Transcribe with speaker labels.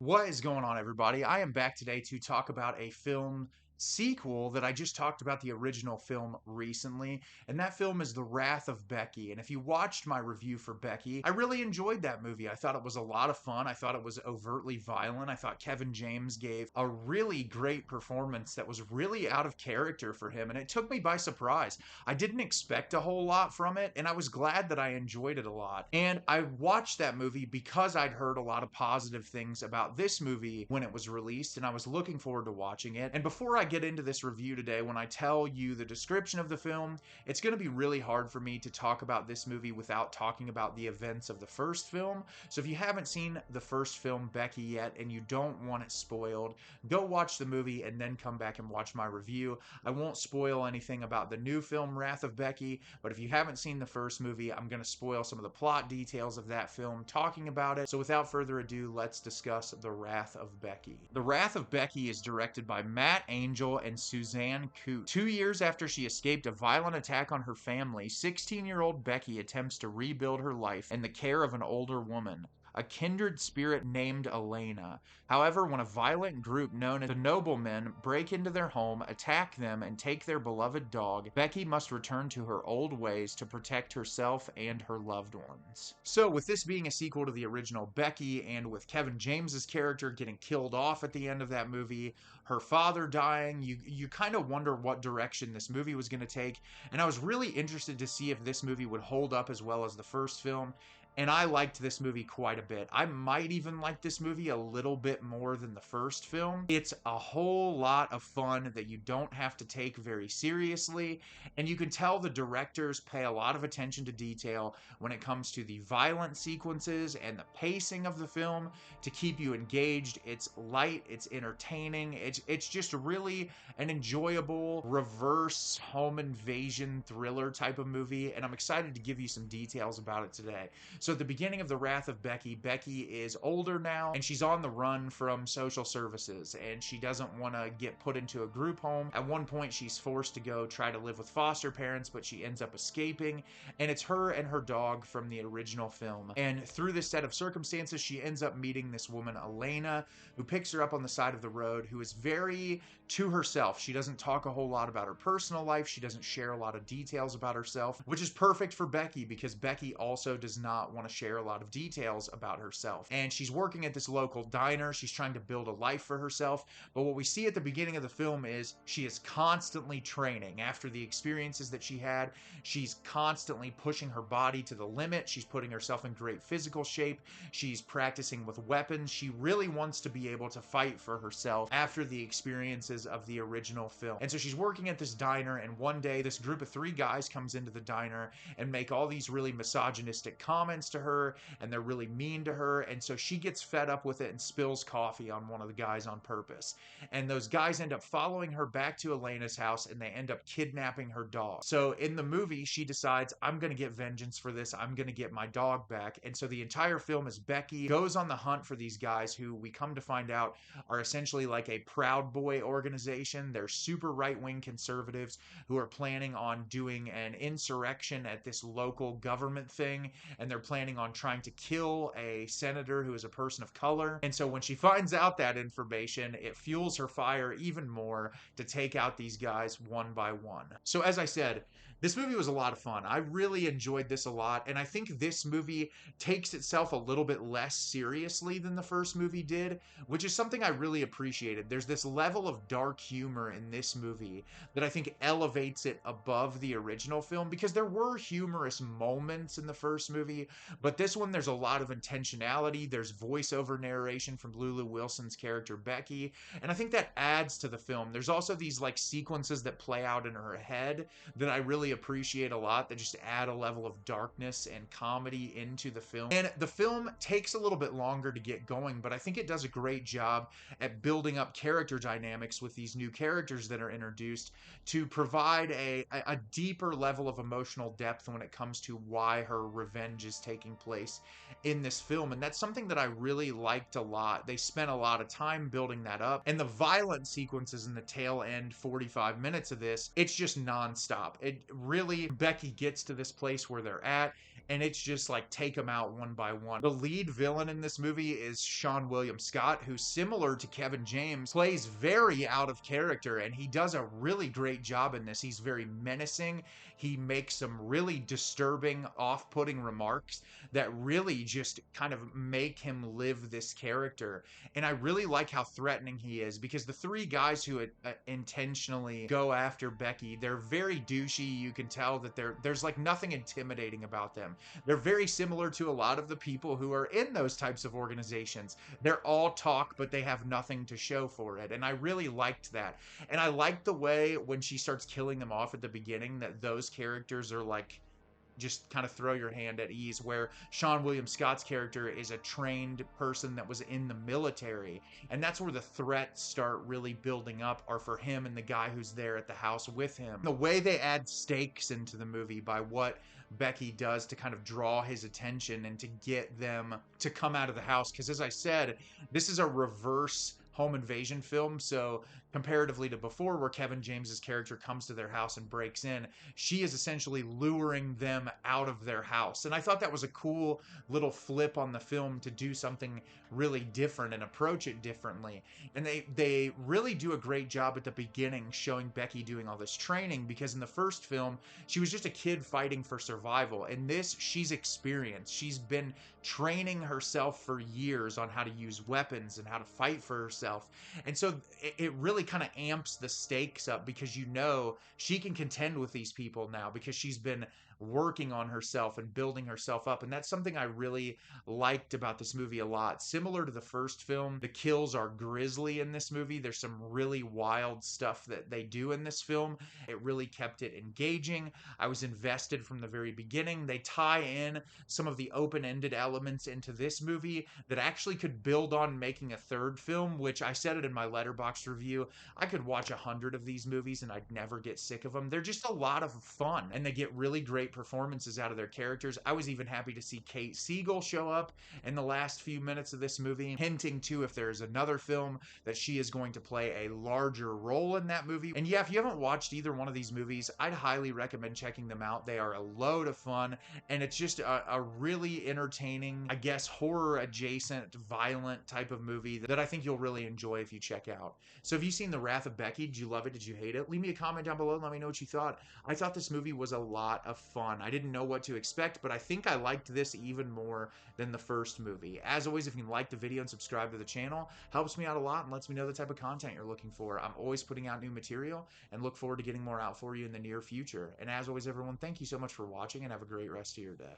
Speaker 1: What is going on, everybody? I am back today to talk about a film sequel that I just talked about the original film recently, and that film is The Wrath of Becky. And if you watched my review for Becky, I really enjoyed that movie. I thought it was a lot of fun. I thought it was overtly violent. I thought Kevin James gave a really great performance that was really out of character for him, and it took me by surprise. I didn't expect a whole lot from it, and I was glad that I enjoyed it a lot. And I watched that movie because I'd heard a lot of positive things about this movie when it was released, and I was looking forward to watching it. And before I get into this review today, when I tell you the description of the film, it's going to be really hard for me to talk about this movie without talking about the events of the first film. So if you haven't seen the first film, Becky, yet, and you don't want it spoiled, go watch the movie and then come back and watch my review. I won't spoil anything about the new film, Wrath of Becky, but if you haven't seen the first movie, I'm going to spoil some of the plot details of that film talking about it. So without further ado, let's discuss The Wrath of Becky. The Wrath of Becky is directed by Matt Angel and Suzanne Coote. 2 years after she escaped a violent attack on her family, 16-year-old Becky attempts to rebuild her life in the care of an older woman, a kindred spirit named Elena. However, when a violent group known as the Noblemen break into their home, attack them, and take their beloved dog, Becky must return to her old ways to protect herself and her loved ones. So, with this being a sequel to the original Becky, and with Kevin James's character getting killed off at the end of that movie, her father dying, you kind of wonder what direction this movie was going to take, and I was really interested to see if this movie would hold up as well as the first film. And I liked this movie quite a bit. I might even like this movie a little bit more than the first film. It's a whole lot of fun that you don't have to take very seriously, and you can tell the directors pay a lot of attention to detail when it comes to the violent sequences and the pacing of the film to keep you engaged. It's light, it's entertaining, it's just really an enjoyable reverse home invasion thriller type of movie, and I'm excited to give you some details about it today. So at the beginning of The Wrath of Becky, Becky is older now, and she's on the run from social services, and she doesn't want to get put into a group home. At one point, she's forced to go try to live with foster parents, but she ends up escaping, and it's her and her dog from the original film. And through this set of circumstances, she ends up meeting this woman, Elena, who picks her up on the side of the road, who is very to herself. She doesn't talk a whole lot about her personal life. She doesn't share a lot of details about herself, which is perfect for Becky because Becky also does not want to share a lot of details about herself. And she's working at this local diner. She's trying to build a life for herself. But what we see at the beginning of the film is she is constantly training. After the experiences that she had, she's constantly pushing her body to the limit. She's putting herself in great physical shape. She's practicing with weapons. She really wants to be able to fight for herself after the experiences of the original film. And so she's working at this diner, and one day this group of three guys comes into the diner and make all these really misogynistic comments to her, and they're really mean to her, and so she gets fed up with it and spills coffee on one of the guys on purpose. And those guys end up following her back to Elena's house, and they end up kidnapping her dog. So in the movie, she decides, I'm going to get vengeance for this. I'm going to get my dog back. And so the entire film is Becky goes on the hunt for these guys who we come to find out are essentially like a Proud Boy organization. They're super right-wing conservatives who are planning on doing an insurrection at this local government thing, and they're planning on trying to kill a senator who is a person of color. And so when she finds out that information, it fuels her fire even more to take out these guys one by one. So as I said, this movie was a lot of fun. I really enjoyed this a lot, and I think this movie takes itself a little bit less seriously than the first movie did, which is something I really appreciated. There's this level of dark humor in this movie that I think elevates it above the original film, because there were humorous moments in the first movie, but this one there's a lot of intentionality. There's voiceover narration from Lulu Wilson's character Becky, and I think that adds to the film. There's also these like sequences that play out in her head that I really appreciate a lot, that just add a level of darkness and comedy into the film. And the film takes a little bit longer to get going, but I think it does a great job at building up character dynamics with these new characters that are introduced to provide a deeper level of emotional depth when it comes to why her revenge is taking taking place in this film. And that's something that I really liked a lot. They spent a lot of time building that up. And the violent sequences in the tail end 45 minutes of this, it's just nonstop. It really, Becky gets to this place where they're at, and it's just like take them out one by one. The lead villain in this movie is Seann William Scott, who, similar to Kevin James, plays very out of character, and he does a really great job in this. He's very menacing. He makes some really disturbing, off-putting remarks that really just kind of make him live this character. And I really like how threatening he is, because the three guys who intentionally go after Becky, they're very douchey. You can tell that there's like nothing intimidating about them. They're very similar to a lot of the people who are in those types of organizations. They're all talk, but they have nothing to show for it. And I really liked that. And I liked the way when she starts killing them off at the beginning, that those characters are like, just kind of throw your hand at ease, where Seann William Scott's character is a trained person that was in the military. And that's where the threats start really building up, are for him and the guy who's there at the house with him. The way they add stakes into the movie by what Becky does to kind of draw his attention and to get them to come out of the house. Because as I said, this is a reverse home invasion film. So comparatively to before, where Kevin James's character comes to their house and breaks in, she is essentially luring them out of their house. And I thought that was a cool little flip on the film to do something really different and approach it differently. And they really do a great job at the beginning showing Becky doing all this training, because in the first film, she was just a kid fighting for survival. In this, she's experienced. She's been training herself for years on how to use weapons and how to fight for herself. And so it really kind of amps the stakes up, because you know she can contend with these people now, because she's been working on herself and building herself up. And that's something I really liked about this movie a lot. Similar to the first film, the kills are grisly in this movie. There's some really wild stuff that they do in this film. It really kept it engaging. I was invested from the very beginning. They tie in some of the open-ended elements into this movie that actually could build on making a third film, which I said it in my Letterboxd review. I could watch 100 of these movies and I'd never get sick of them. They're just a lot of fun, and they get really great performances out of their characters. I was even happy to see Kate Siegel show up in the last few minutes of this movie, hinting to, if there's another film, that she is going to play a larger role in that movie. And yeah, if you haven't watched either one of these movies, I'd highly recommend checking them out. They are a load of fun, and it's just a really entertaining, I guess, horror adjacent, violent type of movie that I think you'll really enjoy if you check out. So have you seen The Wrath of Becky? Did you love it? Did you hate it? Leave me a comment down below and let me know what you thought. I thought this movie was a lot of fun. I didn't know what to expect, but I think I liked this even more than the first movie. As always, if you like the video and subscribe to the channel, helps me out a lot and lets me know the type of content you're looking for. I'm always putting out new material and look forward to getting more out for you in the near future. And as always, everyone, thank you so much for watching, and have a great rest of your day.